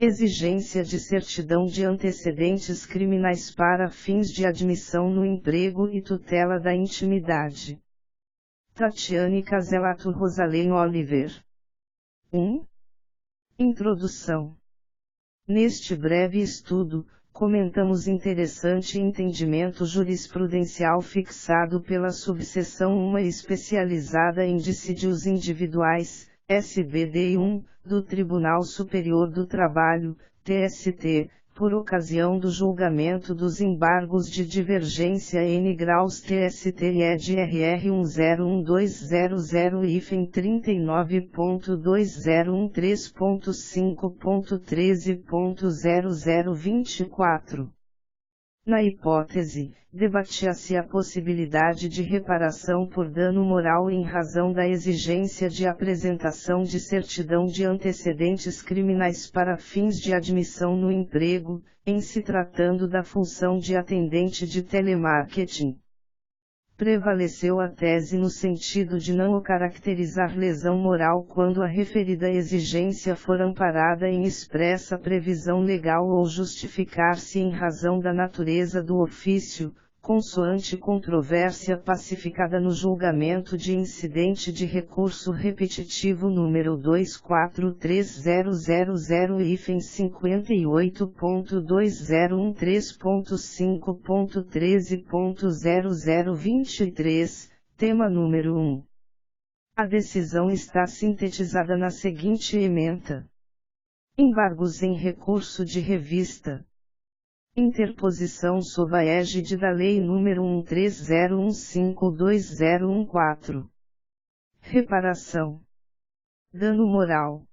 Exigência de certidão de antecedentes criminais para fins de admissão no emprego e tutela da intimidade. Tatiane Caselato Rosalém Oliver. 1. Introdução. Neste breve estudo, comentamos interessante entendimento jurisprudencial fixado pela subseção 1 especializada em dissídios individuais, SBD 1, do Tribunal Superior do Trabalho, TST, por ocasião do julgamento dos embargos de divergência N graus TST-ED RR 101200-39.2013.5.13.0024. Na hipótese, debatia-se a possibilidade de reparação por dano moral em razão da exigência de apresentação de certidão de antecedentes criminais para fins de admissão no emprego, em se tratando da função de atendente de telemarketing. Prevaleceu a tese no sentido de não caracterizar lesão moral quando a referida exigência for amparada em expressa previsão legal ou justificar-se em razão da natureza do ofício, consoante controvérsia pacificada no julgamento de incidente de recurso repetitivo número 243000-58.2013.5.13.0023, tema número 1. A decisão está sintetizada na seguinte ementa: embargos em recurso de revista. Interposição sob a égide da Lei nº 13015214. Reparação. Dano moral.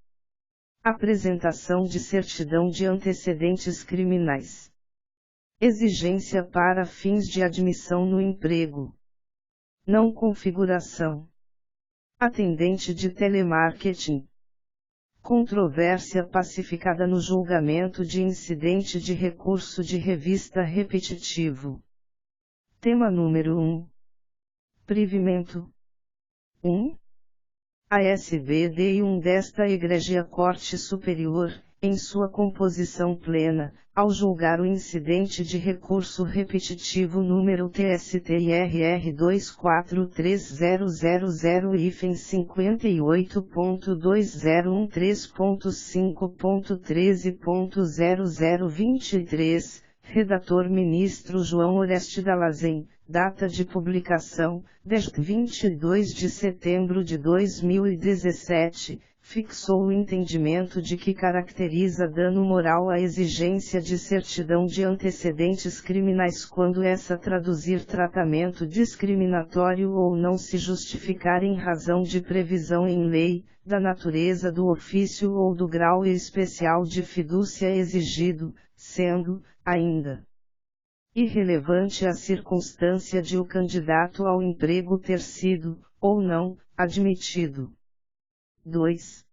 Apresentação de certidão de antecedentes criminais. Exigência para fins de admissão no emprego. Não configuração. Atendente de telemarketing. Controvérsia pacificada no julgamento de incidente de recurso de revista repetitivo. Tema número 1. Privimento. 1. A SBD 1 desta Egrégia Corte Superior, em sua composição plena, ao julgar o incidente de recurso repetitivo número TST-IRR 243000-58.2013.5.13.0023, redator ministro João Oreste Dallazen, data de publicação, 22 de setembro de 2017, fixou o entendimento de que caracteriza dano moral a exigência de certidão de antecedentes criminais quando essa traduzir tratamento discriminatório ou não se justificar em razão de previsão em lei, da natureza do ofício ou do grau especial de fidúcia exigido, sendo, ainda, irrelevante a circunstância de o candidato ao emprego ter sido, ou não, admitido. 2.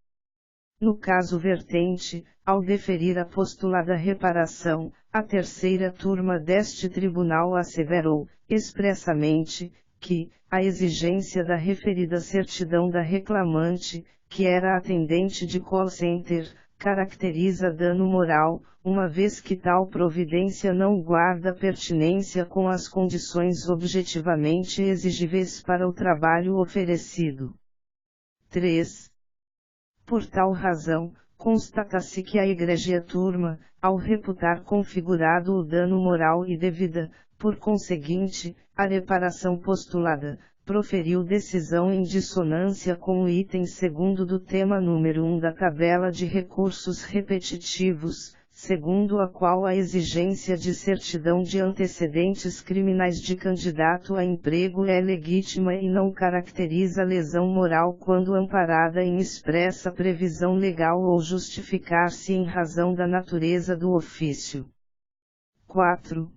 No caso vertente, ao deferir a postulada reparação, a terceira turma deste tribunal asseverou, expressamente, que, a exigência da referida certidão da reclamante, que era atendente de call center, caracteriza dano moral, uma vez que tal providência não guarda pertinência com as condições objetivamente exigíveis para o trabalho oferecido. 3. Por tal razão, constata-se que a egrégia turma, ao reputar configurado o dano moral e devida, por conseguinte, a reparação postulada, proferiu decisão em dissonância com o item 2º do tema número 1 da tabela de recursos repetitivos, segundo a qual a exigência de certidão de antecedentes criminais de candidato a emprego é legítima e não caracteriza lesão moral quando amparada em expressa previsão legal ou justificar-se em razão da natureza do ofício. 4.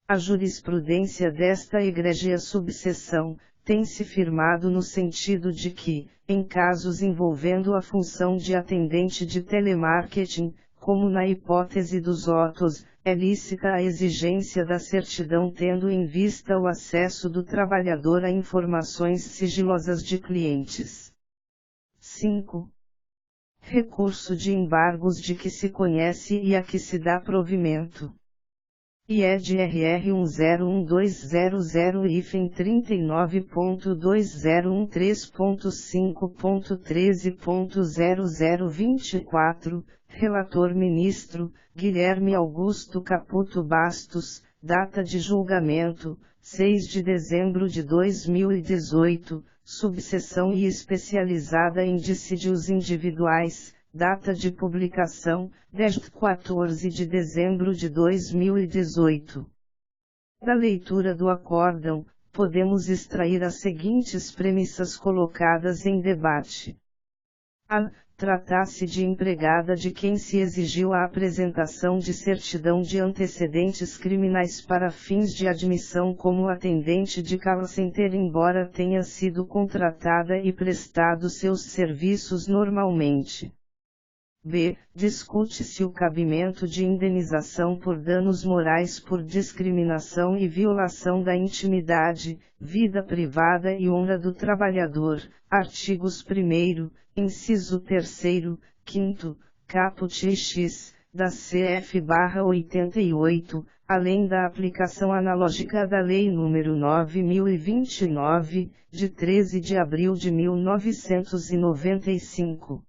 A jurisprudência desta egrégia subseção, tem se firmado no sentido de que, em casos envolvendo a função de atendente de telemarketing, como na hipótese dos autos, é lícita a exigência da certidão tendo em vista o acesso do trabalhador a informações sigilosas de clientes. 5. recurso de embargos de que se conhece e a que se dá provimento. IED RR 101209.2013.5.13.0024, Relator Ministro, Guilherme Augusto Caputo Bastos, data de julgamento, 6 de dezembro de 2018, subseção e especializada em dissídios individuais, data de publicação, 14 de dezembro de 2018. Da leitura do acórdão, podemos extrair as seguintes premissas colocadas em debate. A. Trata-se de empregada de quem se exigiu a apresentação de certidão de antecedentes criminais para fins de admissão como atendente de call center, embora tenha sido contratada e prestado seus serviços normalmente. B. Discute-se o cabimento de indenização por danos morais por discriminação e violação da intimidade, vida privada e honra do trabalhador, artigos 1º, inciso 3º, 5º, caput X, da CF/88, além da aplicação analógica da Lei nº 9.029, de 13 de abril de 1995.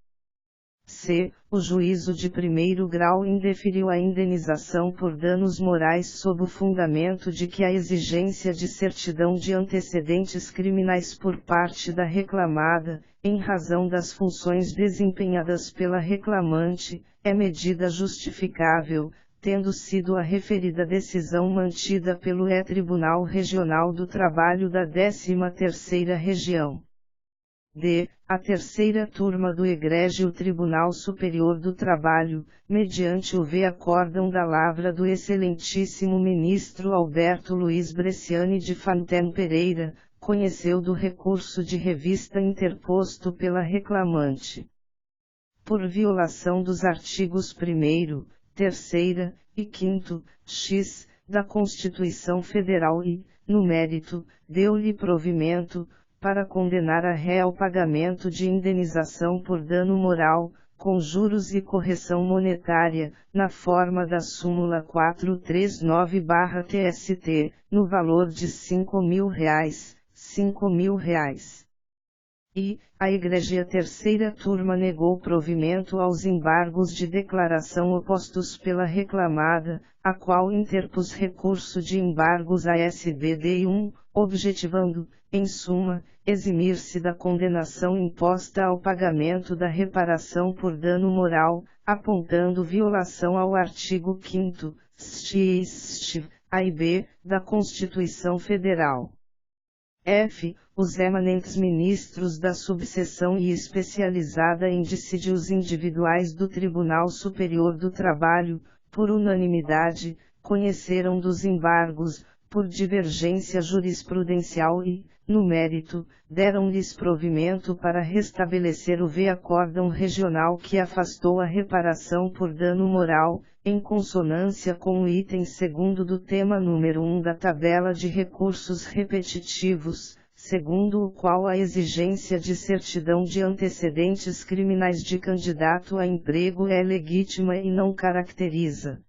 C. O juízo de primeiro grau indeferiu a indenização por danos morais sob o fundamento de que a exigência de certidão de antecedentes criminais por parte da reclamada, em razão das funções desempenhadas pela reclamante, é medida justificável, tendo sido a referida decisão mantida pelo Tribunal Regional do Trabalho da 13ª Região. D. A terceira turma do Egrégio Tribunal Superior do Trabalho, mediante o acórdão da lavra do excelentíssimo ministro Alberto Luiz Bresciani de Fontaine Pereira, conheceu do recurso de revista interposto pela reclamante. Por violação dos artigos 1º, 3º e 5º, X, da Constituição Federal e, no mérito, deu-lhe provimento, para condenar a ré ao pagamento de indenização por dano moral, com juros e correção monetária, na forma da súmula 439/TST, no valor de R$ 5.000. E, a Igreja Terceira Turma negou provimento aos embargos de declaração opostos pela reclamada, a qual interpôs recurso de embargos a SBD 1, objetivando, em suma, eximir-se da condenação imposta ao pagamento da reparação por dano moral, apontando violação ao artigo 5º, st. A e B, da Constituição Federal. F. Os eminentes ministros da subseção e especializada em dissídios individuais do Tribunal Superior do Trabalho, por unanimidade, conheceram dos embargos, por divergência jurisprudencial e, no mérito, deram-lhes provimento para restabelecer o acórdão regional que afastou a reparação por dano moral, em consonância com o item 2º do tema número 1 da tabela de recursos repetitivos, segundo o qual a exigência de certidão de antecedentes criminais de candidato a emprego é legítima e não caracteriza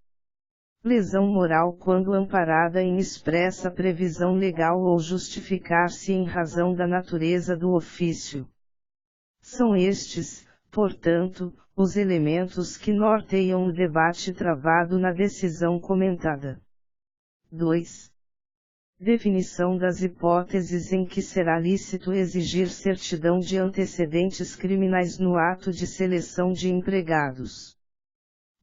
lesão moral quando amparada em expressa previsão legal ou justificar-se em razão da natureza do ofício. São estes, portanto, os elementos que norteiam o debate travado na decisão comentada. 2. Definição das hipóteses em que será lícito exigir certidão de antecedentes criminais no ato de seleção de empregados.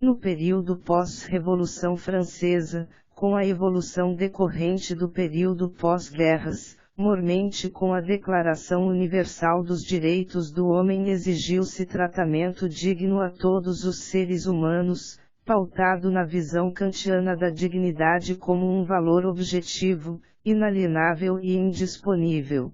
No período pós-Revolução Francesa, com a evolução decorrente do período pós-guerras, mormente com a Declaração Universal dos Direitos do Homem, exigiu-se tratamento digno a todos os seres humanos, pautado na visão kantiana da dignidade como um valor objetivo, inalienável e indisponível.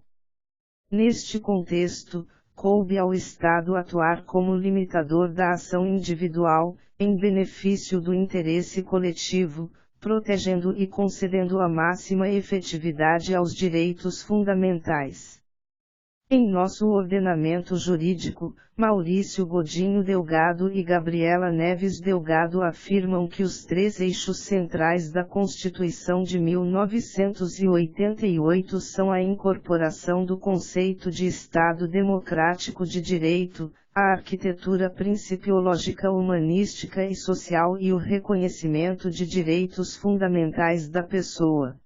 Neste contexto, coube ao Estado atuar como limitador da ação individual, em benefício do interesse coletivo, protegendo e concedendo a máxima efetividade aos direitos fundamentais. Em nosso ordenamento jurídico, Maurício Godinho Delgado e Gabriela Neves Delgado afirmam que os três eixos centrais da Constituição de 1988 são a incorporação do conceito de Estado democrático de direito, a arquitetura principiológica humanística e social e o reconhecimento de direitos fundamentais da pessoa.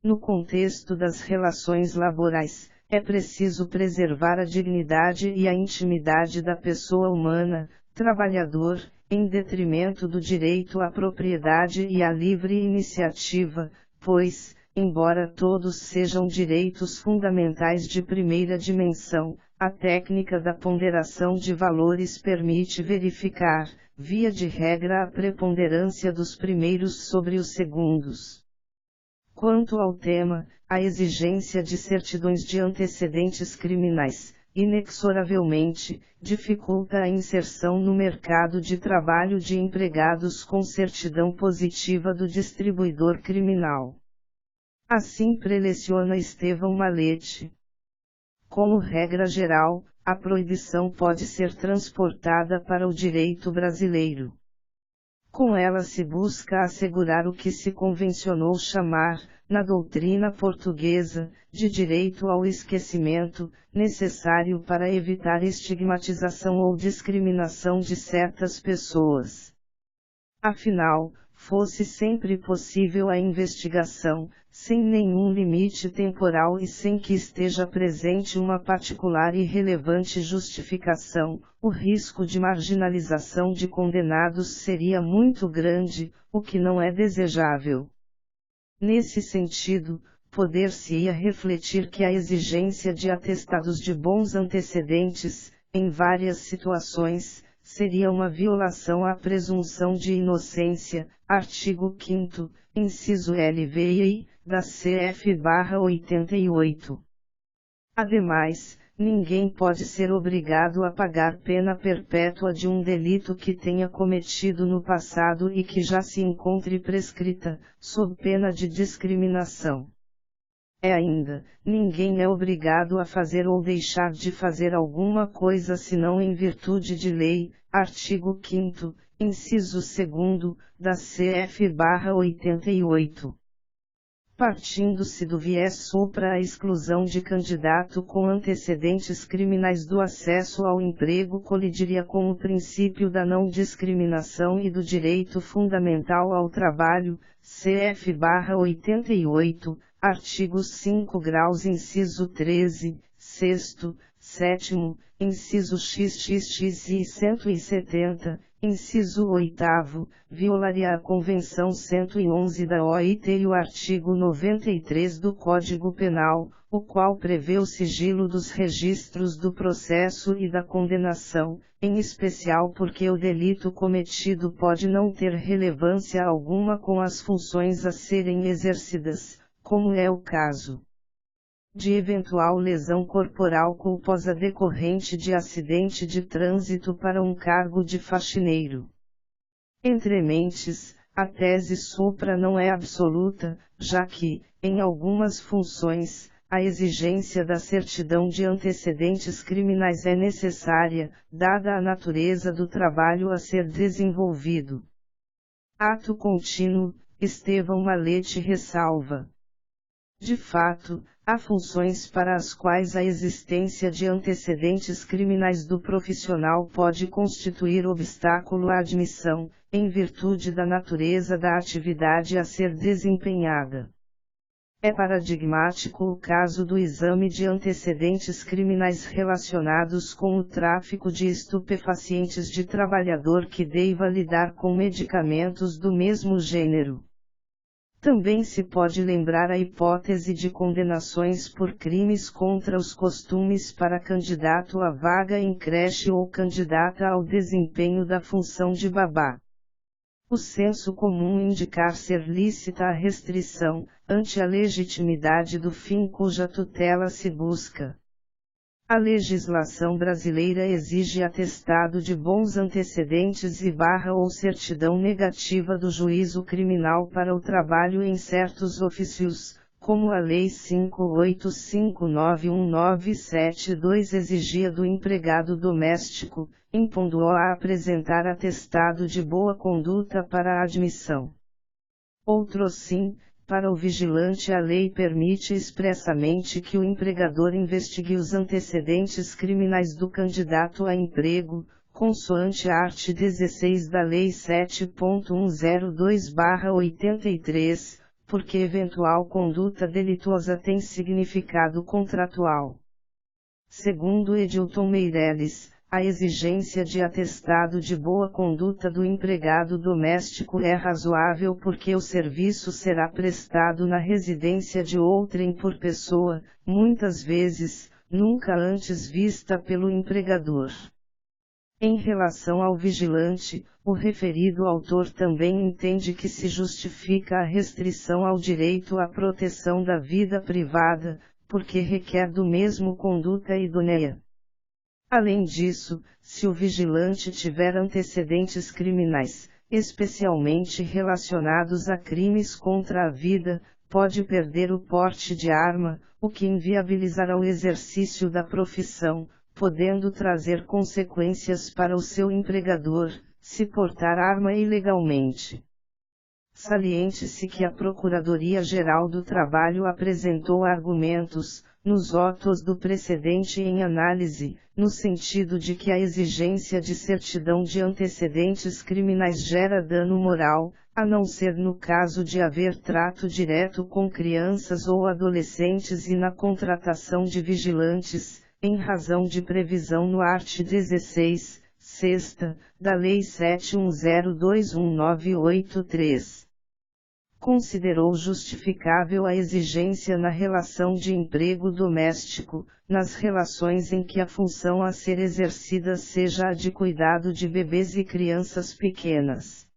No contexto das relações laborais, é preciso preservar a dignidade e a intimidade da pessoa humana, trabalhador, em detrimento do direito à propriedade e à livre iniciativa, pois, embora todos sejam direitos fundamentais de primeira dimensão, a técnica da ponderação de valores permite verificar, via de regra, a preponderância dos primeiros sobre os segundos. Quanto ao tema, a exigência de certidões de antecedentes criminais, inexoravelmente, dificulta a inserção no mercado de trabalho de empregados com certidão positiva do distribuidor criminal. Assim preleciona Estevão Malete. Como regra geral, a proibição pode ser transportada para o direito brasileiro. Com ela se busca assegurar o que se convencionou chamar, na doutrina portuguesa, de direito ao esquecimento, necessário para evitar estigmatização ou discriminação de certas pessoas. Afinal, fosse sempre possível a investigação, sem nenhum limite temporal e sem que esteja presente uma particular e relevante justificação, o risco de marginalização de condenados seria muito grande, o que não é desejável. Nesse sentido, poder-se-ia refletir que a exigência de atestados de bons antecedentes, em várias situações, seria uma violação à presunção de inocência, artigo 5º, inciso LVI, da CF/88. Ademais, ninguém pode ser obrigado a pagar pena perpétua de um delito que tenha cometido no passado e que já se encontre prescrita, sob pena de discriminação. Ainda, ninguém é obrigado a fazer ou deixar de fazer alguma coisa senão em virtude de lei, artigo 5º, inciso 2º, da CF/88. Partindo-se do viés supra a exclusão de candidato com antecedentes criminais do acesso ao emprego colidiria com o princípio da não discriminação e do direito fundamental ao trabalho, CF/88, artigos 5 graus inciso 13, 6º, 7º, inciso XXX e 170, inciso 8º, violaria a Convenção 111 da OIT e o artigo 93 do Código Penal, o qual prevê o sigilo dos registros do processo e da condenação, em especial porque o delito cometido pode não ter relevância alguma com as funções a serem exercidas, como é o caso de eventual lesão corporal culposa decorrente de acidente de trânsito para um cargo de faxineiro. Entre mentes, a tese supra não é absoluta, já que, em algumas funções, a exigência da certidão de antecedentes criminais é necessária, dada a natureza do trabalho a ser desenvolvido. Ato contínuo, Estevão Malete ressalva. De fato, há funções para as quais a existência de antecedentes criminais do profissional pode constituir obstáculo à admissão, em virtude da natureza da atividade a ser desempenhada. É paradigmático o caso do exame de antecedentes criminais relacionados com o tráfico de estupefacientes de trabalhador que deva lidar com medicamentos do mesmo gênero. Também se pode lembrar a hipótese de condenações por crimes contra os costumes para candidato à vaga em creche ou candidata ao desempenho da função de babá. O senso comum indicar ser lícita a restrição, ante a legitimidade do fim cuja tutela se busca. A legislação brasileira exige atestado de bons antecedentes e ou certidão negativa do juízo criminal para o trabalho em certos ofícios, como a Lei 585919772 exigia do empregado doméstico, impondo-o a apresentar atestado de boa conduta para a admissão. Outrosim, para o vigilante a lei permite expressamente que o empregador investigue os antecedentes criminais do candidato a emprego, consoante art. 16 da Lei 7.102/83, porque eventual conduta delituosa tem significado contratual. Segundo Edilton Meireles, a exigência de atestado de boa conduta do empregado doméstico é razoável porque o serviço será prestado na residência de outrem por pessoa, muitas vezes, nunca antes vista pelo empregador. Em relação ao vigilante, o referido autor também entende que se justifica a restrição ao direito à proteção da vida privada, porque requer do mesmo conduta idônea. Além disso, se o vigilante tiver antecedentes criminais, especialmente relacionados a crimes contra a vida, pode perder o porte de arma, o que inviabilizará o exercício da profissão, podendo trazer consequências para o seu empregador, se portar arma ilegalmente. Saliente-se que a Procuradoria-Geral do Trabalho apresentou argumentos, nos autos do precedente em análise, no sentido de que a exigência de certidão de antecedentes criminais gera dano moral, a não ser no caso de haver trato direto com crianças ou adolescentes e na contratação de vigilantes, em razão de previsão no art. 16, sexta, da Lei 71021983. Considerou justificável a exigência na relação de emprego doméstico, nas relações em que a função a ser exercida seja a de cuidado de bebês e crianças pequenas.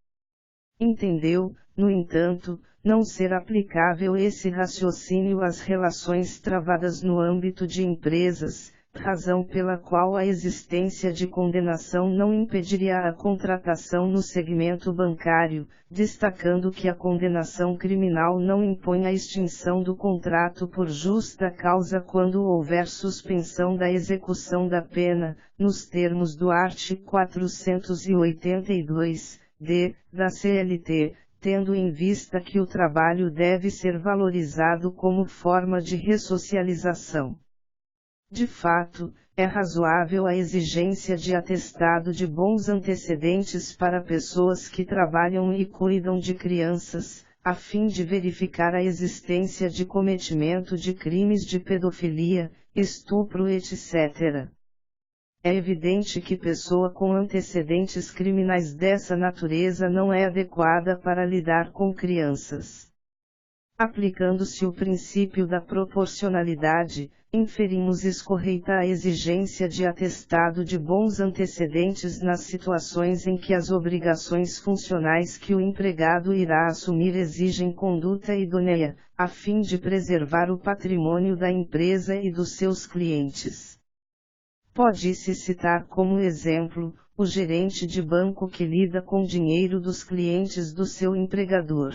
Entendeu, no entanto, não ser aplicável esse raciocínio às relações travadas no âmbito de empresas, razão pela qual a existência de condenação não impediria a contratação no segmento bancário, destacando que a condenação criminal não impõe a extinção do contrato por justa causa quando houver suspensão da execução da pena, nos termos do art. 482-d, da CLT, tendo em vista que o trabalho deve ser valorizado como forma de ressocialização. De fato, é razoável a exigência de atestado de bons antecedentes para pessoas que trabalham e cuidam de crianças, a fim de verificar a existência de cometimento de crimes de pedofilia, estupro, etc. É evidente que pessoa com antecedentes criminais dessa natureza não é adequada para lidar com crianças. Aplicando-se o princípio da proporcionalidade, inferimos escorreita a exigência de atestado de bons antecedentes nas situações em que as obrigações funcionais que o empregado irá assumir exigem conduta idônea, a fim de preservar o patrimônio da empresa e dos seus clientes. Pode-se citar como exemplo, o gerente de banco que lida com dinheiro dos clientes do seu empregador.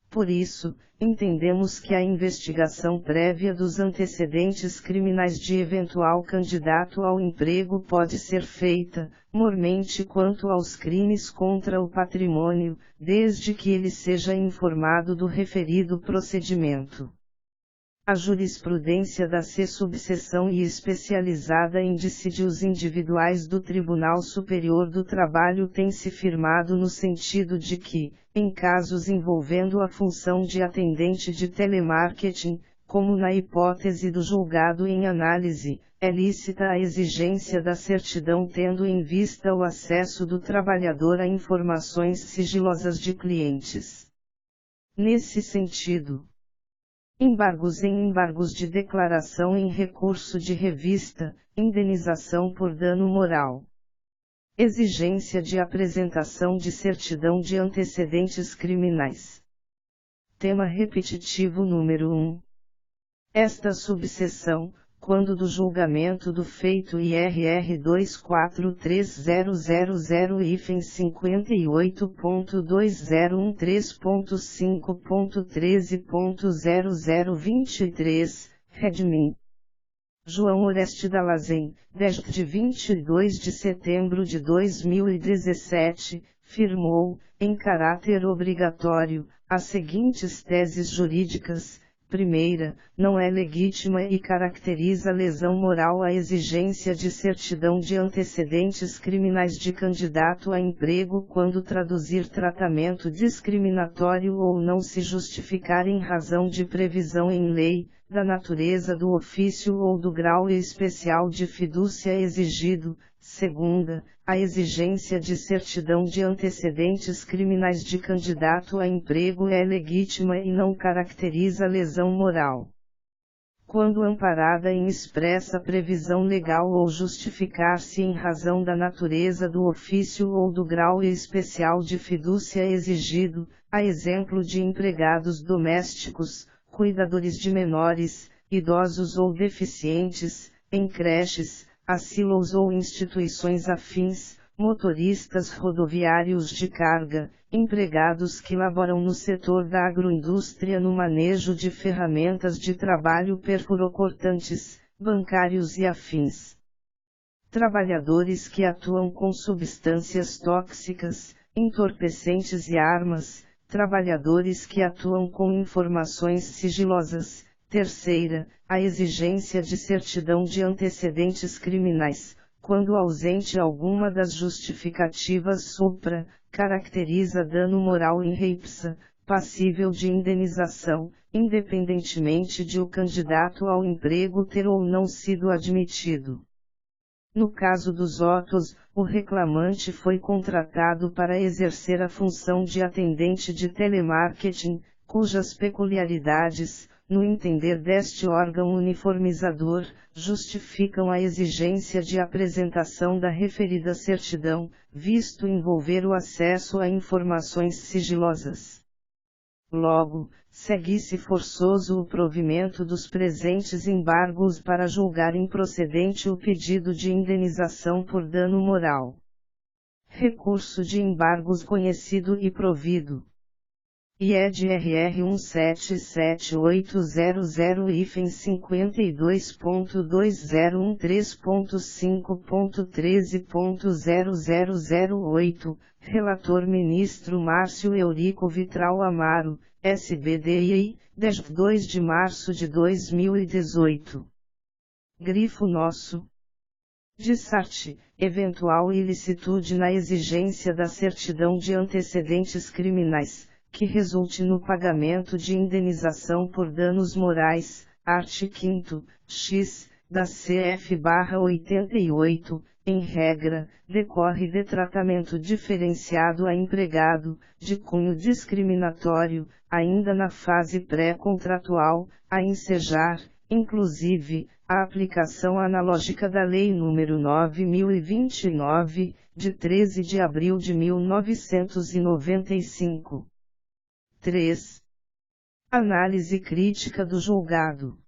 Por isso, entendemos que a investigação prévia dos antecedentes criminais de eventual candidato ao emprego pode ser feita, mormente quanto aos crimes contra o patrimônio, desde que ele seja informado do referido procedimento. A jurisprudência da C-subseção e especializada em dissídios individuais do Tribunal Superior do Trabalho tem se firmado no sentido de que, em casos envolvendo a função de atendente de telemarketing, como na hipótese do julgado em análise, é lícita a exigência da certidão tendo em vista o acesso do trabalhador a informações sigilosas de clientes. Nesse sentido, embargos de declaração em recurso de revista, indenização por dano moral. Exigência de apresentação de certidão de antecedentes criminais. Tema repetitivo número 1. Esta subseção, quando do julgamento do feito IRR 24.300.58.2013.5.13.0023, Redmin. João Oreste Dallazen, desde 22 de setembro de 2017, firmou, em caráter obrigatório, as seguintes teses jurídicas. Primeira, não é legítima e caracteriza lesão moral a exigência de certidão de antecedentes criminais de candidato a emprego quando traduzir tratamento discriminatório ou não se justificar em razão de previsão em lei, da natureza do ofício ou do grau especial de fidúcia exigido. Segunda, a exigência de certidão de antecedentes criminais de candidato a emprego é legítima e não caracteriza lesão moral quando amparada em expressa previsão legal ou justificar-se em razão da natureza do ofício ou do grau especial de fidúcia exigido, a exemplo de empregados domésticos, cuidadores de menores, idosos ou deficientes, em creches, asilos ou instituições afins, motoristas rodoviários de carga, empregados que laboram no setor da agroindústria no manejo de ferramentas de trabalho perfurocortantes, bancários e afins. Trabalhadores que atuam com substâncias tóxicas, entorpecentes e armas, trabalhadores que atuam com informações sigilosas. Terceira, a exigência de certidão de antecedentes criminais, quando ausente alguma das justificativas supra, caracteriza dano moral in re ipsa, passível de indenização, independentemente de o candidato ao emprego ter ou não sido admitido. No caso dos autos, o reclamante foi contratado para exercer a função de atendente de telemarketing, cujas peculiaridades, no entender deste órgão uniformizador, justificam a exigência de apresentação da referida certidão, visto envolver o acesso a informações sigilosas. Logo, segue-se forçoso o provimento dos presentes embargos para julgar improcedente o pedido de indenização por dano moral. Recurso de embargos conhecido e provido. IED RR 177800-5213.5.13.0008, Relator Ministro Márcio Eurico Vitral Amaro, SBDI, 2 de março de 2018. Grifo Nosso. Dissarte, eventual ilicitude na exigência da certidão de antecedentes criminais, que resulte no pagamento de indenização por danos morais, art. 5º, x, da CF/88, em regra, decorre de tratamento diferenciado a empregado, de cunho discriminatório, ainda na fase pré-contratual, a ensejar, inclusive, a aplicação analógica da Lei nº 9.029, de 13 de abril de 1995. 3. Análise crítica do julgado.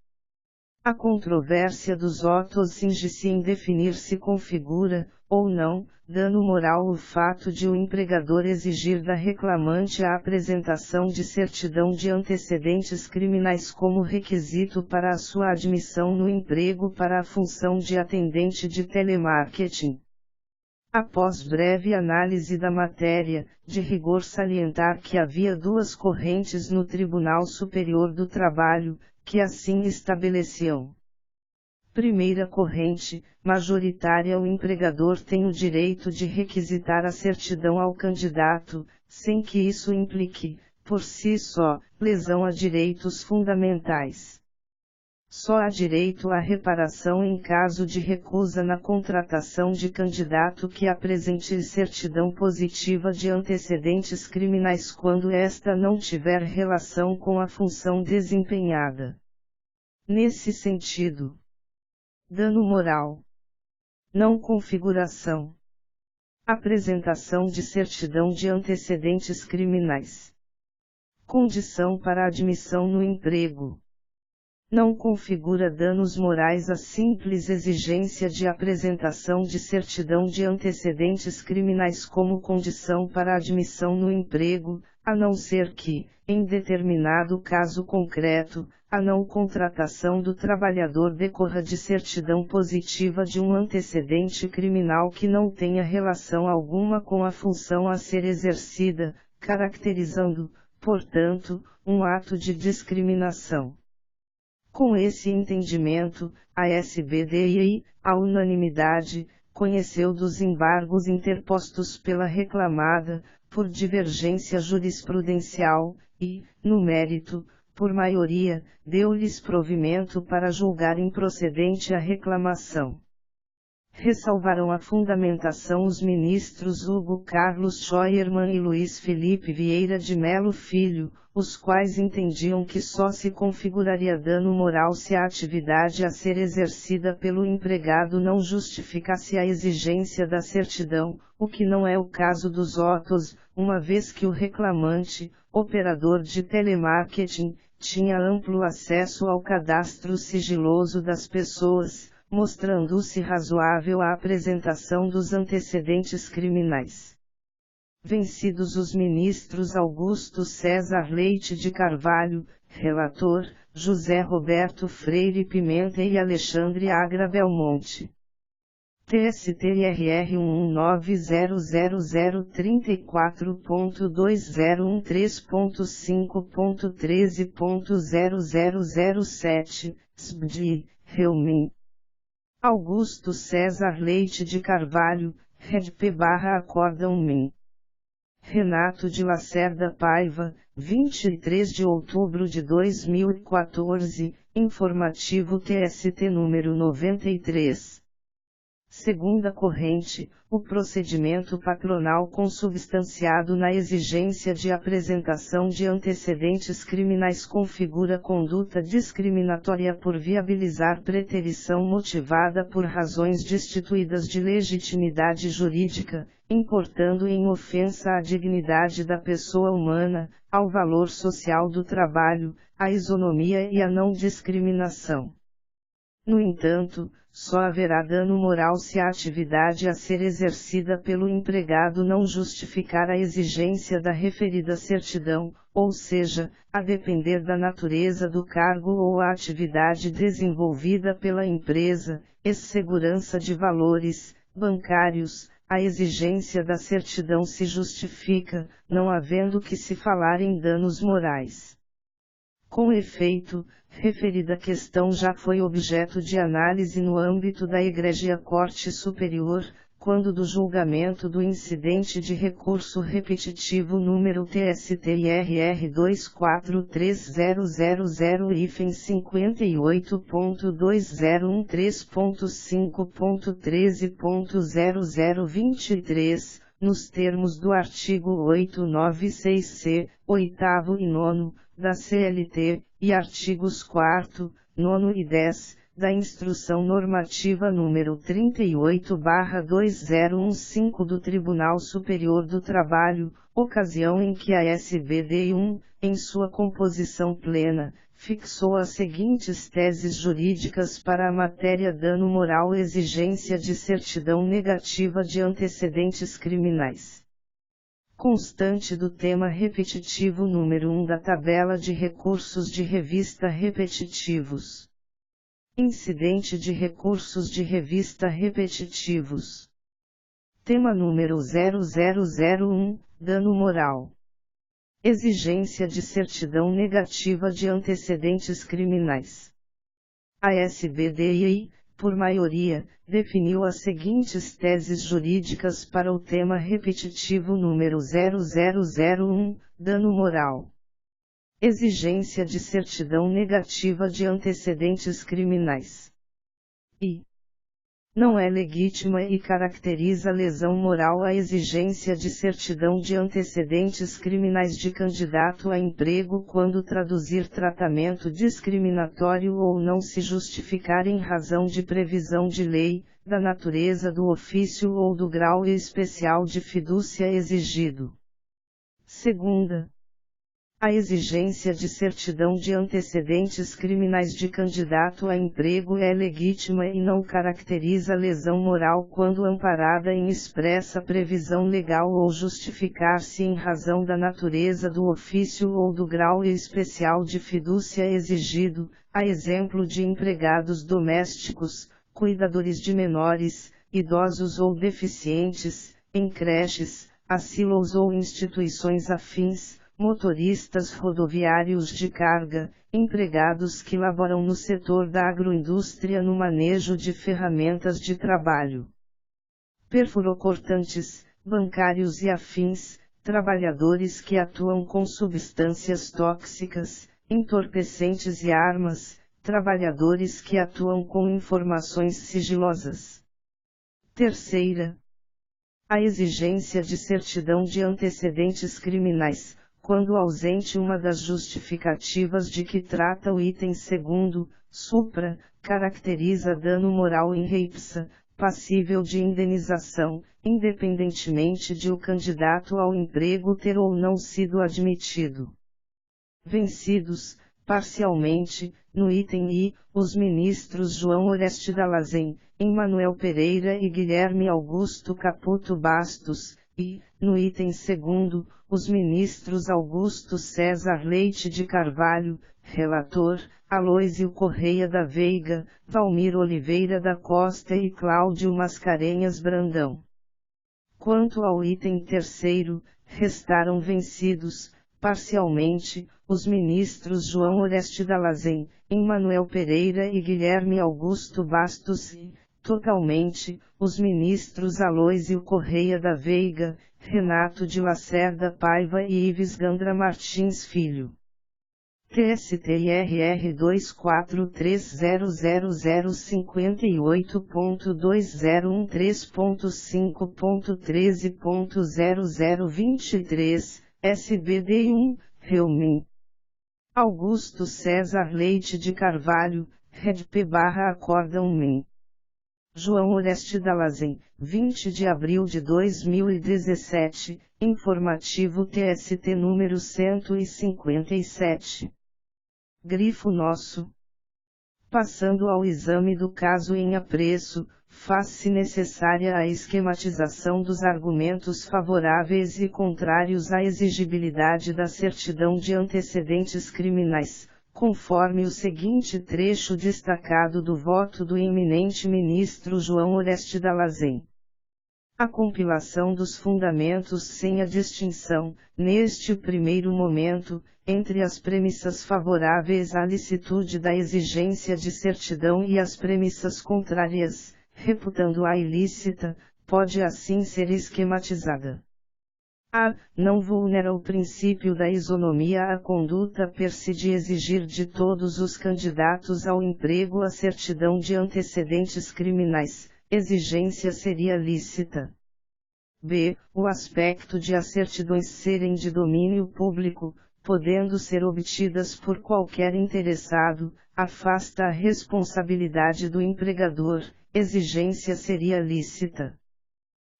A controvérsia dos autos cinge-se em definir se configura, ou não, dano moral o fato de o empregador exigir da reclamante a apresentação de certidão de antecedentes criminais como requisito para a sua admissão no emprego para a função de atendente de telemarketing. Após breve análise da matéria, de rigor salientar que havia duas correntes no Tribunal Superior do Trabalho, que assim estabeleciam. Primeira corrente, majoritária: o empregador tem o direito de requisitar a certidão ao candidato, sem que isso implique, por si só, lesão a direitos fundamentais. Só há direito à reparação em caso de recusa na contratação de candidato que apresente certidão positiva de antecedentes criminais quando esta não tiver relação com a função desempenhada. Nesse sentido, dano moral. Não configuração. Apresentação de certidão de antecedentes criminais. Condição para admissão no emprego. Não configura danos morais a simples exigência de apresentação de certidão de antecedentes criminais como condição para admissão no emprego, a não ser que, em determinado caso concreto, a não contratação do trabalhador decorra de certidão positiva de um antecedente criminal que não tenha relação alguma com a função a ser exercida, caracterizando, portanto, um ato de discriminação. Com esse entendimento, a SBDI, à unanimidade, conheceu dos embargos interpostos pela reclamada, por divergência jurisprudencial, e, no mérito, por maioria, deu-lhes provimento para julgar improcedente a reclamação. Ressalvaram a fundamentação os ministros Hugo Carlos Scheuermann e Luiz Felipe Vieira de Melo Filho, os quais entendiam que só se configuraria dano moral se a atividade a ser exercida pelo empregado não justificasse a exigência da certidão, o que não é o caso dos autos, uma vez que o reclamante, operador de telemarketing, tinha amplo acesso ao cadastro sigiloso das pessoas, mostrando-se razoável a apresentação dos antecedentes criminais. Vencidos os ministros Augusto César Leite de Carvalho, relator, José Roberto Freire Pimenta e Alexandre Agra Belmonte. TST-RR 1190034.2013.5.13.0007, SBD, Helmin. Augusto César Leite de Carvalho, Redp/Acórdão MIN. Renato de Lacerda Paiva, 23 de outubro de 2014, informativo TST número 93. Segunda corrente, o procedimento patronal consubstanciado na exigência de apresentação de antecedentes criminais configura conduta discriminatória por viabilizar preterição motivada por razões destituídas de legitimidade jurídica, importando em ofensa à dignidade da pessoa humana, ao valor social do trabalho, à isonomia e à não discriminação. No entanto, só haverá dano moral se a atividade a ser exercida pelo empregado não justificar a exigência da referida certidão, ou seja, a depender da natureza do cargo ou a atividade desenvolvida pela empresa, ex-segurança de valores, bancários, a exigência da certidão se justifica, não havendo que se falar em danos morais. Com efeito, referida questão já foi objeto de análise no âmbito da Egrégia Corte Superior, quando do julgamento do incidente de recurso repetitivo número TST-IRR 2430058.2013.5.13.0023, nos termos do artigo 896-C, 8º e 9º, da CLT, e artigos 4º, 9º e 10, da Instrução Normativa número 38/2015 do Tribunal Superior do Trabalho, ocasião em que a SBD-1, em sua composição plena, fixou as seguintes teses jurídicas para a matéria: dano moral, exigência de certidão negativa de antecedentes criminais. Constante do tema repetitivo número 1 da tabela de recursos de revista repetitivos. Incidente de recursos de revista repetitivos. Tema número 0001, dano moral. Exigência de certidão negativa de antecedentes criminais. A SBDI, por maioria, definiu as seguintes teses jurídicas para o tema repetitivo número 0001, dano moral. Exigência de certidão negativa de antecedentes criminais. I. Não é legítima e caracteriza lesão moral a exigência de certidão de antecedentes criminais de candidato a emprego quando traduzir tratamento discriminatório ou não se justificar em razão de previsão de lei, da natureza do ofício ou do grau especial de fidúcia exigido. Segunda. A exigência de certidão de antecedentes criminais de candidato a emprego é legítima e não caracteriza lesão moral quando amparada em expressa previsão legal ou justificar-se em razão da natureza do ofício ou do grau especial de fidúcia exigido, a exemplo de empregados domésticos, cuidadores de menores, idosos ou deficientes, em creches, asilos ou instituições afins, motoristas rodoviários de carga, empregados que laboram no setor da agroindústria no manejo de ferramentas de trabalho, perfurocortantes, bancários e afins, trabalhadores que atuam com substâncias tóxicas, entorpecentes e armas, trabalhadores que atuam com informações sigilosas. Terceira, a exigência de certidão de antecedentes criminais, quando ausente uma das justificativas de que trata o item segundo, supra, caracteriza dano moral in re ipsa, passível de indenização, independentemente de o candidato ao emprego ter ou não sido admitido. Vencidos, parcialmente, no item I, os ministros João Oreste Dallazen, Emanuel Pereira e Guilherme Augusto Caputo Bastos, e, no item segundo, os ministros Augusto César Leite de Carvalho, relator, Aloísio Correia da Veiga, Valmir Oliveira da Costa e Cláudio Mascarenhas Brandão. Quanto ao item terceiro, restaram vencidos, parcialmente, os ministros João Oreste Dallazen, Emanuel Pereira e Guilherme Augusto Bastos e, totalmente, os ministros Aloísio Correia da Veiga, Renato de Lacerda Paiva e Ives Gandra Martins Filho. TST-IRR 24300058.2013.13.0023, SBD 1, Reumim. Augusto César Leite de Carvalho, Redp/Acórdão MIM. João Oreste Dallazen, 20 de abril de 2017, informativo TST número 157. Grifo nosso. Passando ao exame do caso em apreço, faz-se necessária a esquematização dos argumentos favoráveis e contrários à exigibilidade da certidão de antecedentes criminais, conforme o seguinte trecho destacado do voto do eminente ministro João Oreste Dallazen. A compilação dos fundamentos sem a distinção, neste primeiro momento, entre as premissas favoráveis à licitude da exigência de certidão e as premissas contrárias, reputando-a ilícita, pode assim ser esquematizada. A. Não vulnera o princípio da isonomia a conduta per se de exigir de todos os candidatos ao emprego a certidão de antecedentes criminais, exigência seria lícita. B. O aspecto de as certidões serem de domínio público, podendo ser obtidas por qualquer interessado, afasta a responsabilidade do empregador, exigência seria lícita.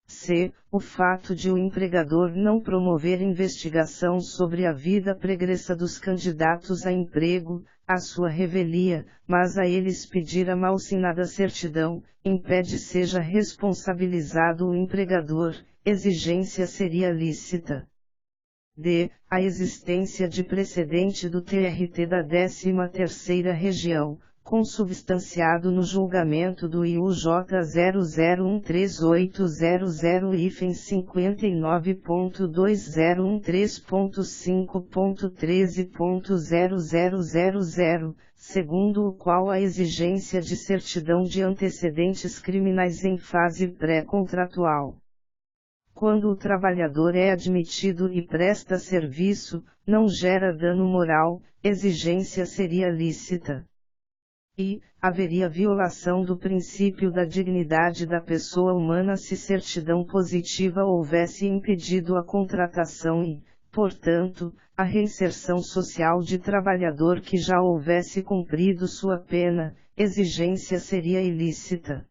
C. O fato de o empregador não promover investigação sobre a vida pregressa dos candidatos a emprego, a sua revelia, mas a eles pedir a malsinada certidão, impede seja responsabilizado o empregador, exigência seria lícita. D. A existência de precedente do TRT da 13ª Região, consubstanciado no julgamento do IUJ 00138059.2013.5.13.0000, segundo o qual a exigência de certidão de antecedentes criminais em fase pré-contratual. Quando o trabalhador é admitido e presta serviço, não gera dano moral, exigência seria lícita. E, haveria violação do princípio da dignidade da pessoa humana se certidão positiva houvesse impedido a contratação e, portanto, a reinserção social de trabalhador que já houvesse cumprido sua pena, exigência seria ilícita.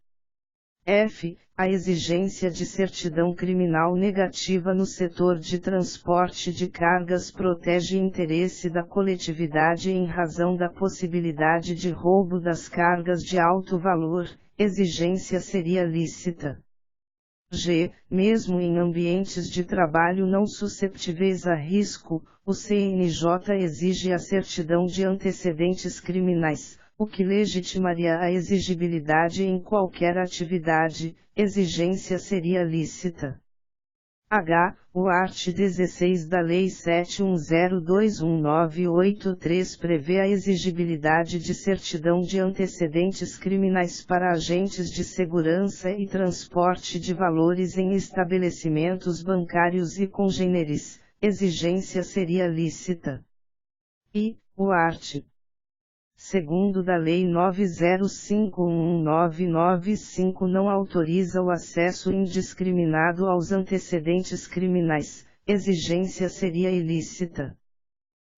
F. A exigência de certidão criminal negativa no setor de transporte de cargas protege o interesse da coletividade em razão da possibilidade de roubo das cargas de alto valor, exigência seria lícita. G. Mesmo em ambientes de trabalho não susceptíveis a risco, o CNJ exige a certidão de antecedentes criminais, o que legitimaria a exigibilidade em qualquer atividade, exigência seria lícita. H. O art. 16 da Lei 71021983 prevê a exigibilidade de certidão de antecedentes criminais para agentes de segurança e transporte de valores em estabelecimentos bancários e congêneres, exigência seria lícita. I. O art. Segundo da Lei 90511995 não autoriza o acesso indiscriminado aos antecedentes criminais, exigência seria ilícita.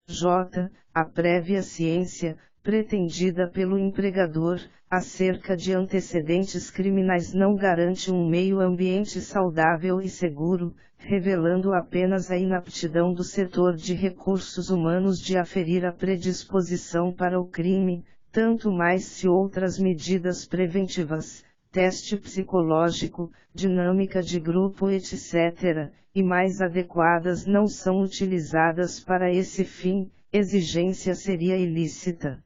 J. A prévia ciência, pretendida pelo empregador, acerca de antecedentes criminais não garante um meio ambiente saudável e seguro, revelando apenas a inaptidão do setor de recursos humanos de aferir a predisposição para o crime, tanto mais se outras medidas preventivas, teste psicológico, dinâmica de grupo etc., e mais adequadas não são utilizadas para esse fim, exigência seria ilícita.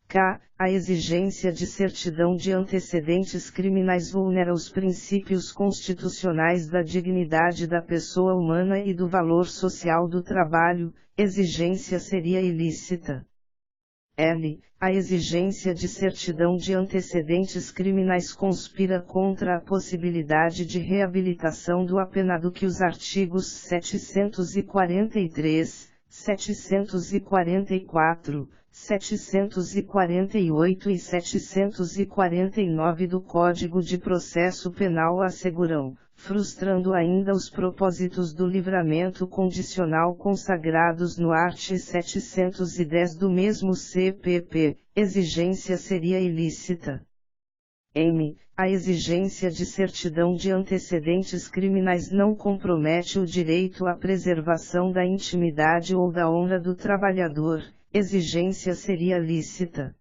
K. A exigência de certidão de antecedentes criminais vulnera os princípios constitucionais da dignidade da pessoa humana e do valor social do trabalho, exigência seria ilícita. L. A exigência de certidão de antecedentes criminais conspira contra a possibilidade de reabilitação do apenado que os artigos 743, 744, 748 e 749 do Código de Processo Penal asseguram, frustrando ainda os propósitos do livramento condicional consagrados no art. 710 do mesmo CPP, exigência seria ilícita. M. A exigência de certidão de antecedentes criminais não compromete o direito à preservação da intimidade ou da honra do trabalhador, exigência seria lícita.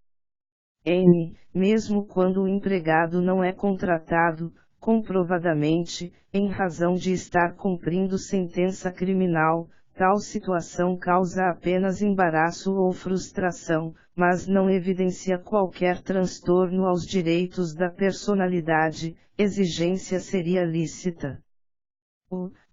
N. Mesmo quando o empregado não é contratado, comprovadamente, em razão de estar cumprindo sentença criminal, tal situação causa apenas embaraço ou frustração, mas não evidencia qualquer transtorno aos direitos da personalidade, exigência seria lícita.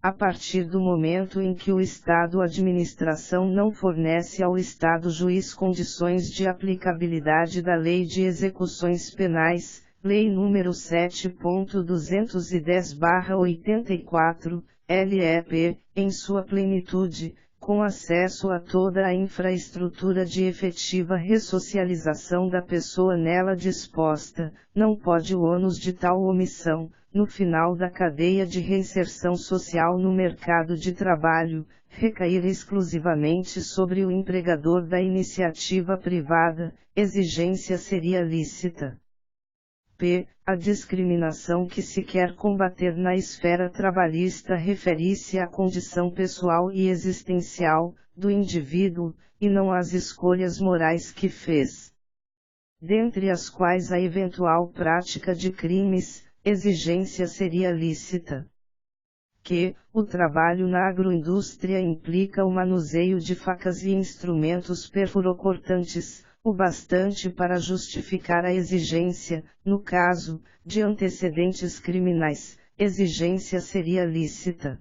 A partir do momento em que o Estado-administração não fornece ao Estado-juiz condições de aplicabilidade da Lei de Execuções Penais, Lei nº 7.210/84, LEP, em sua plenitude, com acesso a toda a infraestrutura de efetiva ressocialização da pessoa nela disposta, não pode o ônus de tal omissão, no final da cadeia de reinserção social no mercado de trabalho, recair exclusivamente sobre o empregador da iniciativa privada, exigência seria lícita. P. A discriminação que se quer combater na esfera trabalhista refere-se à condição pessoal e existencial do indivíduo, e não às escolhas morais que fez. Dentre as quais a eventual prática de crimes, exigência seria lícita. Q. O trabalho na agroindústria implica o manuseio de facas e instrumentos perfurocortantes, o bastante para justificar a exigência, no caso, de antecedentes criminais, exigência seria lícita.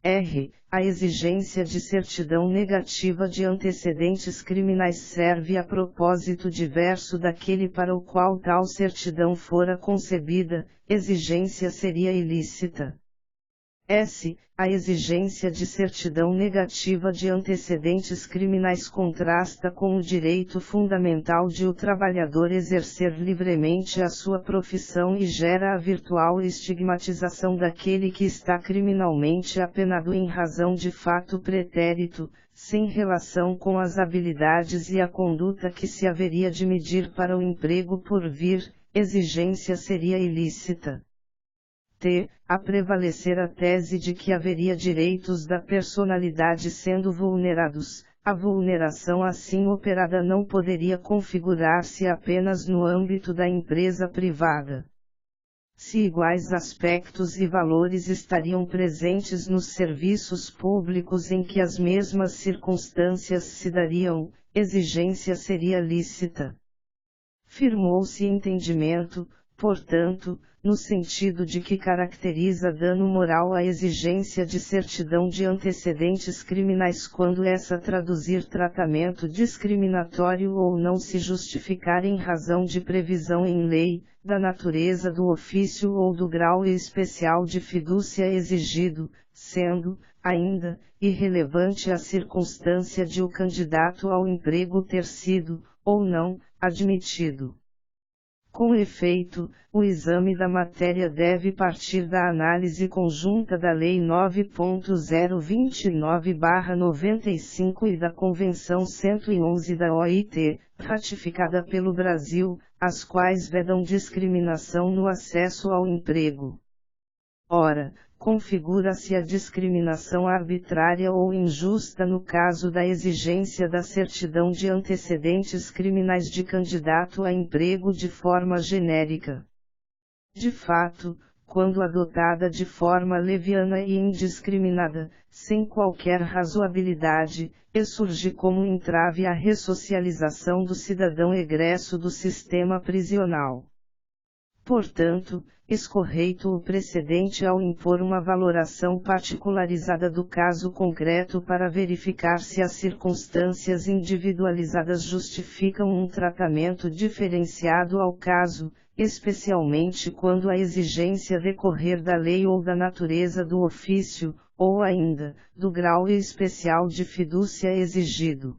R. A exigência de certidão negativa de antecedentes criminais serve a propósito diverso daquele para o qual tal certidão fora concebida, exigência seria ilícita. S. A exigência de certidão negativa de antecedentes criminais contrasta com o direito fundamental de o trabalhador exercer livremente a sua profissão e gera a virtual estigmatização daquele que está criminalmente apenado em razão de fato pretérito, sem relação com as habilidades e a conduta que se haveria de medir para o emprego por vir, exigência seria ilícita. T. A prevalecer a tese de que haveria direitos da personalidade sendo vulnerados, a vulneração assim operada não poderia configurar-se apenas no âmbito da empresa privada. Se iguais aspectos e valores estariam presentes nos serviços públicos em que as mesmas circunstâncias se dariam, exigência seria lícita. Firmou-se entendimento, portanto, no sentido de que caracteriza dano moral a exigência de certidão de antecedentes criminais quando essa traduzir tratamento discriminatório ou não se justificar em razão de previsão em lei, da natureza do ofício ou do grau especial de fidúcia exigido, sendo, ainda, irrelevante a circunstância de o candidato ao emprego ter sido, ou não, admitido. Com efeito, o exame da matéria deve partir da análise conjunta da Lei 9.029/95 e da Convenção 111 da OIT, ratificada pelo Brasil, as quais vedam discriminação no acesso ao emprego. Ora, configura-se a discriminação arbitrária ou injusta no caso da exigência da certidão de antecedentes criminais de candidato a emprego de forma genérica. De fato, quando adotada de forma leviana e indiscriminada, sem qualquer razoabilidade, surge como entrave à ressocialização do cidadão egresso do sistema prisional. Portanto, escorreito o precedente ao impor uma valoração particularizada do caso concreto para verificar se as circunstâncias individualizadas justificam um tratamento diferenciado ao caso, especialmente quando a exigência decorrer da lei ou da natureza do ofício, ou ainda, do grau especial de fidúcia exigido.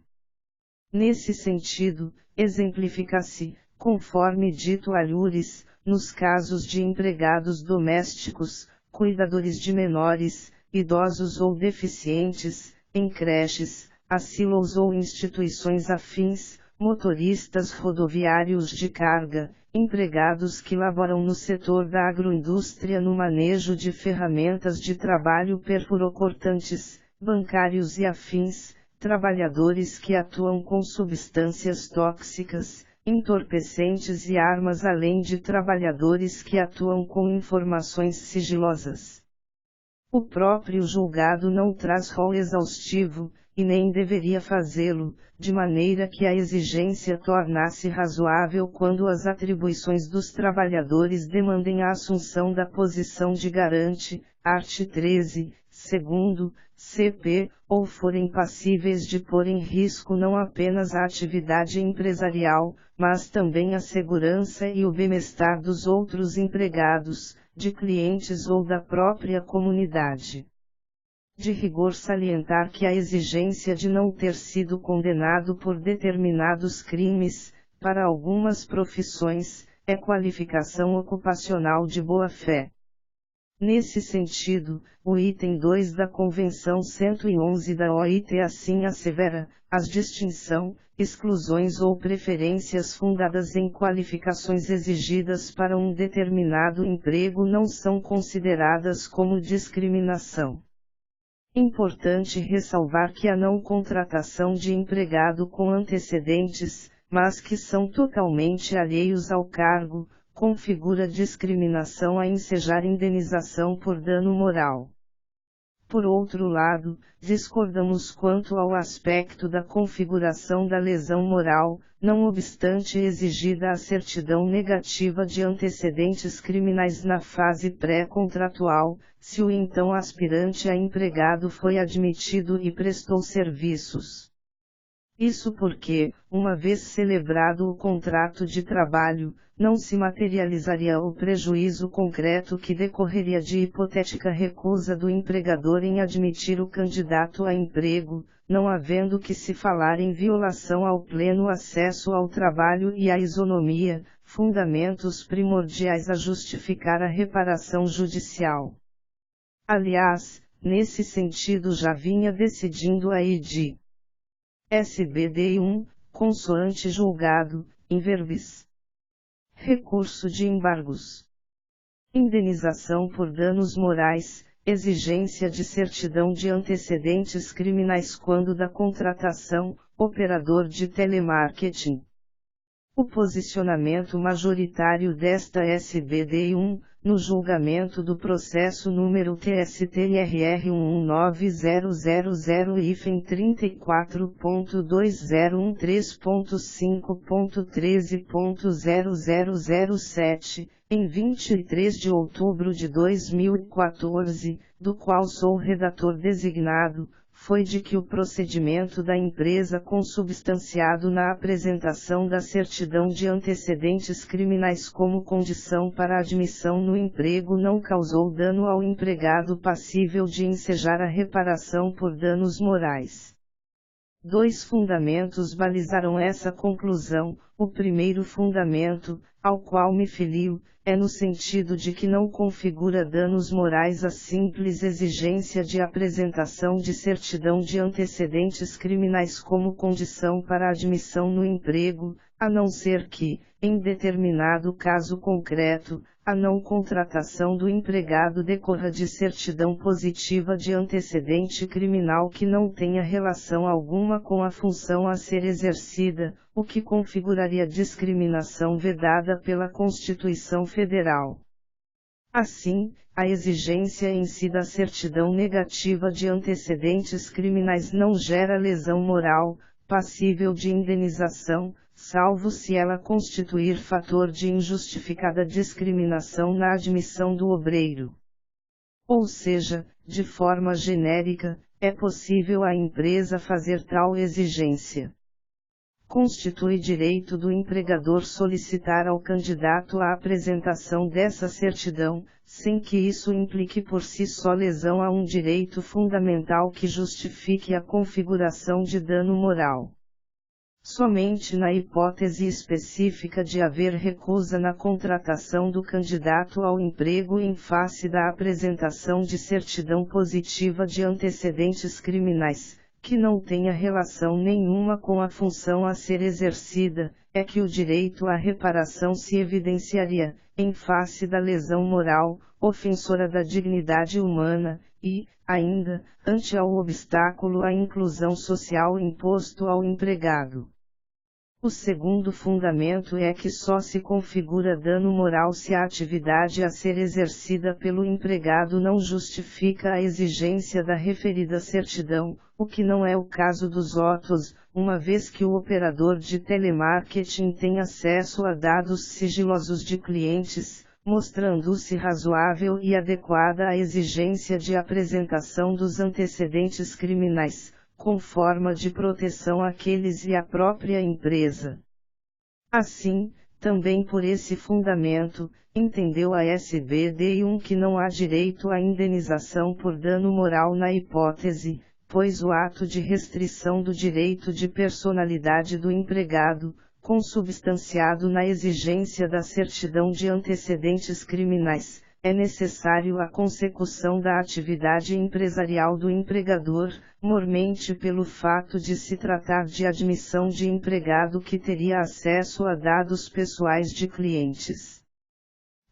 Nesse sentido, exemplifica-se, conforme dito alhures, nos casos de empregados domésticos, cuidadores de menores, idosos ou deficientes, em creches, asilos ou instituições afins, motoristas rodoviários de carga, empregados que laboram no setor da agroindústria no manejo de ferramentas de trabalho perfurocortantes, bancários e afins, trabalhadores que atuam com substâncias tóxicas, entorpecentes e armas, além de trabalhadores que atuam com informações sigilosas. O próprio julgado não traz rol exaustivo, e nem deveria fazê-lo, de maneira que a exigência tornasse razoável quando as atribuições dos trabalhadores demandem a assunção da posição de garante, art. 13, segundo, CP, ou forem passíveis de pôr em risco não apenas a atividade empresarial, mas também a segurança e o bem-estar dos outros empregados, de clientes ou da própria comunidade. De rigor salientar que a exigência de não ter sido condenado por determinados crimes, para algumas profissões, é qualificação ocupacional de boa-fé. Nesse sentido, o item 2 da Convenção 111 da OIT assim assevera: as distinção, exclusões ou preferências fundadas em qualificações exigidas para um determinado emprego não são consideradas como discriminação. Importante ressalvar que a não contratação de empregado com antecedentes, mas que são totalmente alheios ao cargo, configura discriminação a ensejar indenização por dano moral. Por outro lado, discordamos quanto ao aspecto da configuração da lesão moral, não obstante exigida a certidão negativa de antecedentes criminais na fase pré-contratual, se o então aspirante a empregado foi admitido e prestou serviços. Isso porque, uma vez celebrado o contrato de trabalho, não se materializaria o prejuízo concreto que decorreria de hipotética recusa do empregador em admitir o candidato a emprego, não havendo que se falar em violação ao pleno acesso ao trabalho e à isonomia, fundamentos primordiais a justificar a reparação judicial. Aliás, nesse sentido já vinha decidindo a ID. SBD 1, consoante julgado, in verbis. Recurso de embargos. Indenização por danos morais, exigência de certidão de antecedentes criminais quando da contratação, operador de telemarketing. O posicionamento majoritário desta SBD1, no julgamento do processo número TSTRR 119034.2013.5.13.0007, em 23 de outubro de 2014, do qual sou redator designado, foi de que o procedimento da empresa consubstanciado na apresentação da certidão de antecedentes criminais como condição para admissão no emprego não causou dano ao empregado passível de ensejar a reparação por danos morais. Dois fundamentos balizaram essa conclusão. O primeiro fundamento, ao qual me filio, é no sentido de que não configura danos morais a simples exigência de apresentação de certidão de antecedentes criminais como condição para admissão no emprego, a não ser que, em determinado caso concreto, a não contratação do empregado decorra de certidão positiva de antecedente criminal que não tenha relação alguma com a função a ser exercida, o que configuraria discriminação vedada pela Constituição Federal. Assim, a exigência em si da certidão negativa de antecedentes criminais não gera lesão moral, passível de indenização, salvo se ela constituir fator de injustificada discriminação na admissão do obreiro. Ou seja, de forma genérica, é possível à empresa fazer tal exigência. Constitui direito do empregador solicitar ao candidato a apresentação dessa certidão, sem que isso implique por si só lesão a um direito fundamental que justifique a configuração de dano moral. Somente na hipótese específica de haver recusa na contratação do candidato ao emprego em face da apresentação de certidão positiva de antecedentes criminais, que não tenha relação nenhuma com a função a ser exercida, é que o direito à reparação se evidenciaria, em face da lesão moral, ofensora da dignidade humana, e, ainda, ante ao obstáculo à inclusão social imposto ao empregado. O segundo fundamento é que só se configura dano moral se a atividade a ser exercida pelo empregado não justifica a exigência da referida certidão, o que não é o caso dos autos, uma vez que o operador de telemarketing tem acesso a dados sigilosos de clientes, mostrando-se razoável e adequada a exigência de apresentação dos antecedentes criminais, com forma de proteção àqueles e à própria empresa. Assim, também por esse fundamento, entendeu a SBD1 que não há direito à indenização por dano moral na hipótese, pois o ato de restrição do direito de personalidade do empregado, consubstanciado na exigência da certidão de antecedentes criminais, é necessário à consecução da atividade empresarial do empregador, mormente pelo fato de se tratar de admissão de empregado que teria acesso a dados pessoais de clientes.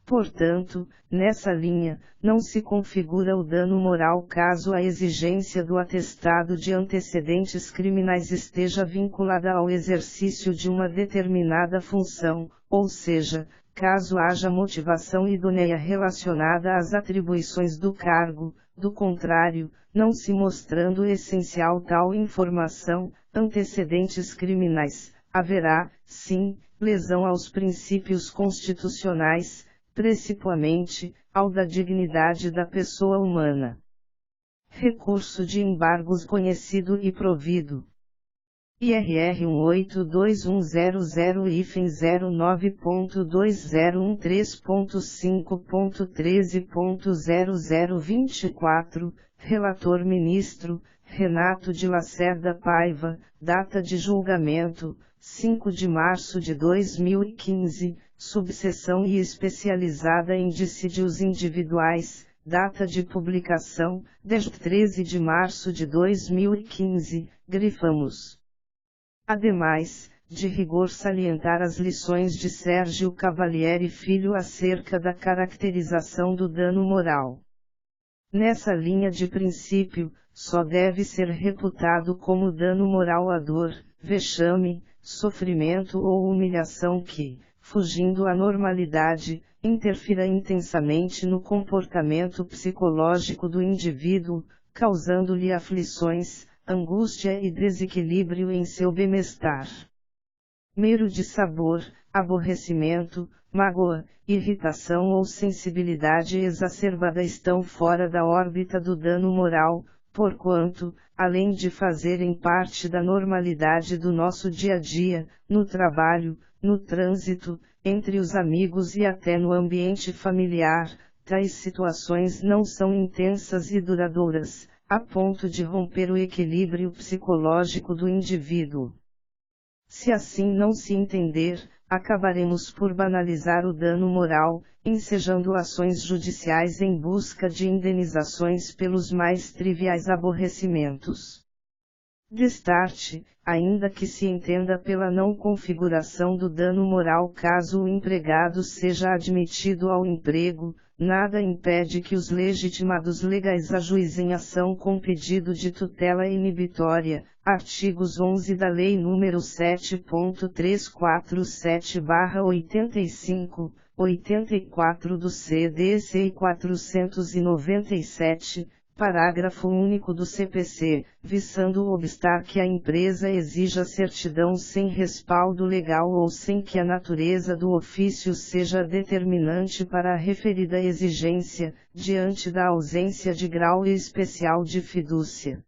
Portanto, nessa linha, não se configura o dano moral caso a exigência do atestado de antecedentes criminais esteja vinculada ao exercício de uma determinada função, ou seja, caso haja motivação idônea relacionada às atribuições do cargo, do contrário, não se mostrando essencial tal informação, antecedentes criminais, haverá, sim, lesão aos princípios constitucionais, principalmente, ao da dignidade da pessoa humana. Recurso de embargos conhecido e provido. IRR 18210-09.2013.5.13.0024, Relator Ministro, Renato de Lacerda Paiva, data de julgamento, 5 de março de 2015, subseção e especializada em dissídios individuais, data de publicação, 13 de março de 2015, grifamos. Ademais, de rigor salientar as lições de Sérgio Cavalieri Filho acerca da caracterização do dano moral. Nessa linha de princípio, só deve ser reputado como dano moral a dor, vexame, sofrimento ou humilhação que, fugindo à normalidade, interfira intensamente no comportamento psicológico do indivíduo, causando-lhe aflições, angústia e desequilíbrio em seu bem-estar. Mero de sabor, aborrecimento, mágoa, irritação ou sensibilidade exacerbada estão fora da órbita do dano moral, porquanto, além de fazerem parte da normalidade do nosso dia a dia, no trabalho, no trânsito, entre os amigos e até no ambiente familiar, tais situações não são intensas e duradouras, a ponto de romper o equilíbrio psicológico do indivíduo. Se assim não se entender, acabaremos por banalizar o dano moral, ensejando ações judiciais em busca de indenizações pelos mais triviais aborrecimentos. Destarte, ainda que se entenda pela não configuração do dano moral caso o empregado seja admitido ao emprego, nada impede que os legitimados legais ajuizem ação com pedido de tutela inibitória, artigos 11 da Lei nº 7.347/85, 84 do CDC e 497, parágrafo único do CPC, visando obstar que a empresa exija certidão sem respaldo legal ou sem que a natureza do ofício seja determinante para a referida exigência, diante da ausência de grau especial de fidúcia.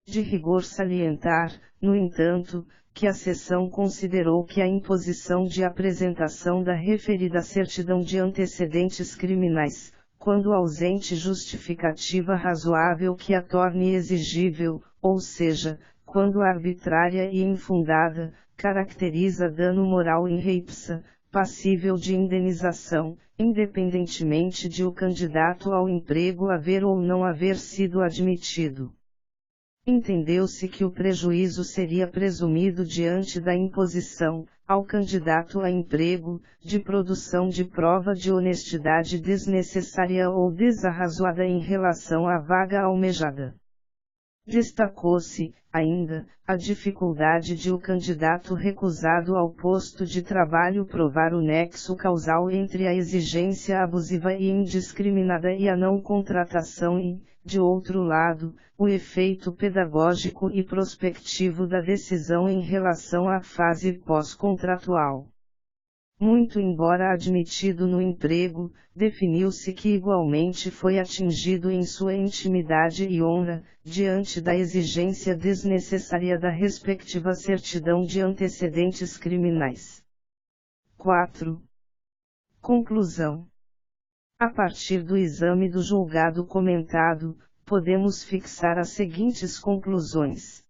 De rigor salientar, no entanto, que a seção considerou que a imposição de apresentação da referida certidão de antecedentes criminais, quando ausente justificativa razoável que a torne exigível, ou seja, quando arbitrária e infundada, caracteriza dano moral in re ipsa, passível de indenização, independentemente de o candidato ao emprego haver ou não haver sido admitido. Entendeu-se que o prejuízo seria presumido diante da imposição, ao candidato a emprego, de produção de prova de honestidade desnecessária ou desarrazoada em relação à vaga almejada. Destacou-se, ainda, a dificuldade de o candidato recusado ao posto de trabalho provar o nexo causal entre a exigência abusiva e indiscriminada e a não contratação e, de outro lado, o efeito pedagógico e prospectivo da decisão em relação à fase pós-contratual. Muito embora admitido no emprego, definiu-se que igualmente foi atingido em sua intimidade e honra, diante da exigência desnecessária da respectiva certidão de antecedentes criminais. 4. Conclusão. A partir do exame do julgado comentado, podemos fixar as seguintes conclusões.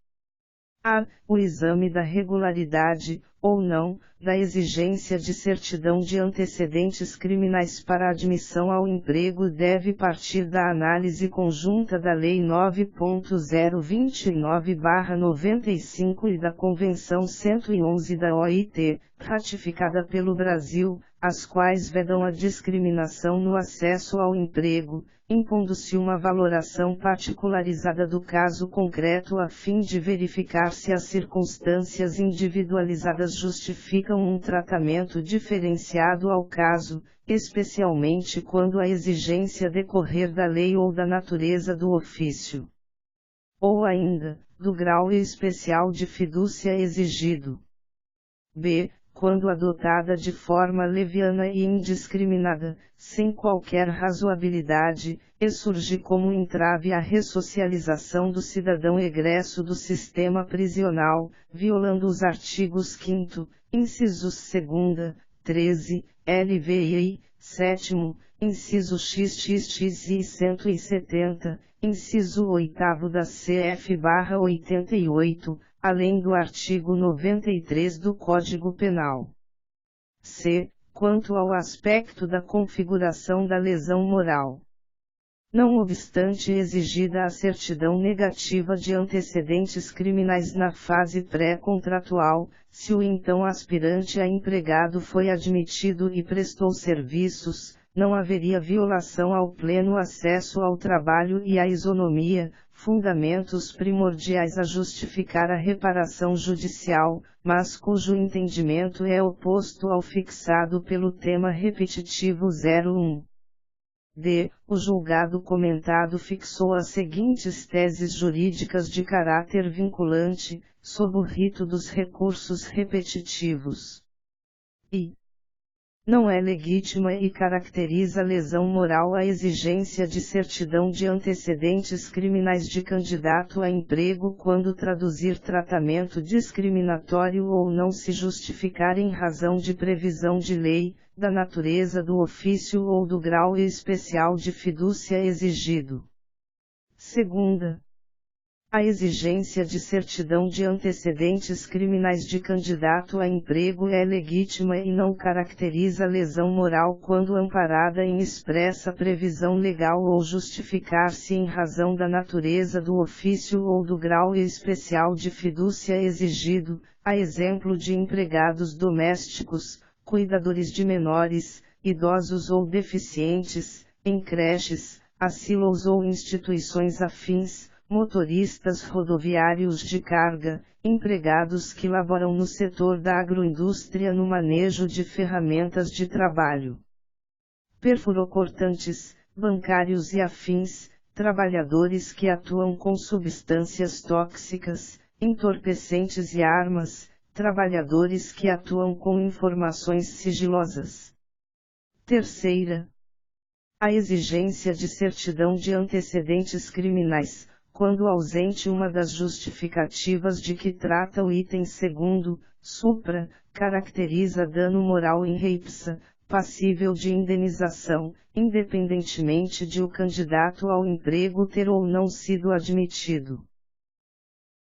A. O exame da regularidade, ou não, da exigência de certidão de antecedentes criminais para admissão ao emprego deve partir da análise conjunta da Lei 9.029/95 e da Convenção 111 da OIT, ratificada pelo Brasil, as quais vedam a discriminação no acesso ao emprego, impondo-se uma valoração particularizada do caso concreto a fim de verificar se as circunstâncias individualizadas justificam um tratamento diferenciado ao caso, especialmente quando a exigência decorrer da lei ou da natureza do ofício. Ou ainda, do grau especial de fidúcia exigido. B. Quando adotada de forma leviana e indiscriminada, sem qualquer razoabilidade, e surge como entrave à ressocialização do cidadão egresso do sistema prisional, violando os artigos 5º, incisos 2º, 13, LVI, 7º, inciso XXX e 170, inciso 8º da CF/88, além do artigo 93 do Código Penal. C. Quanto ao aspecto da configuração da lesão moral. Não obstante exigida a certidão negativa de antecedentes criminais na fase pré-contratual, se o então aspirante a empregado foi admitido e prestou serviços, não haveria violação ao pleno acesso ao trabalho e à isonomia, fundamentos primordiais a justificar a reparação judicial, mas cujo entendimento é oposto ao fixado pelo tema repetitivo 01. O julgado comentado fixou as seguintes teses jurídicas de caráter vinculante, sob o rito dos recursos repetitivos. Não é legítima e caracteriza lesão moral a exigência de certidão de antecedentes criminais de candidato a emprego quando traduzir tratamento discriminatório ou não se justificar em razão de previsão de lei, da natureza do ofício ou do grau especial de fidúcia exigido. Segunda, a exigência de certidão de antecedentes criminais de candidato a emprego é legítima e não caracteriza lesão moral quando amparada em expressa previsão legal ou justificar-se em razão da natureza do ofício ou do grau especial de fidúcia exigido, a exemplo de empregados domésticos, cuidadores de menores, idosos ou deficientes, em creches, asilos ou instituições afins, motoristas rodoviários de carga, empregados que laboram no setor da agroindústria no manejo de ferramentas de trabalho, perfurocortantes, bancários e afins, trabalhadores que atuam com substâncias tóxicas, entorpecentes e armas, trabalhadores que atuam com informações sigilosas. Terceira, a exigência de certidão de antecedentes criminais, quando ausente uma das justificativas de que trata o item segundo, supra, caracteriza dano moral in re ipsa, passível de indenização, independentemente de o candidato ao emprego ter ou não sido admitido.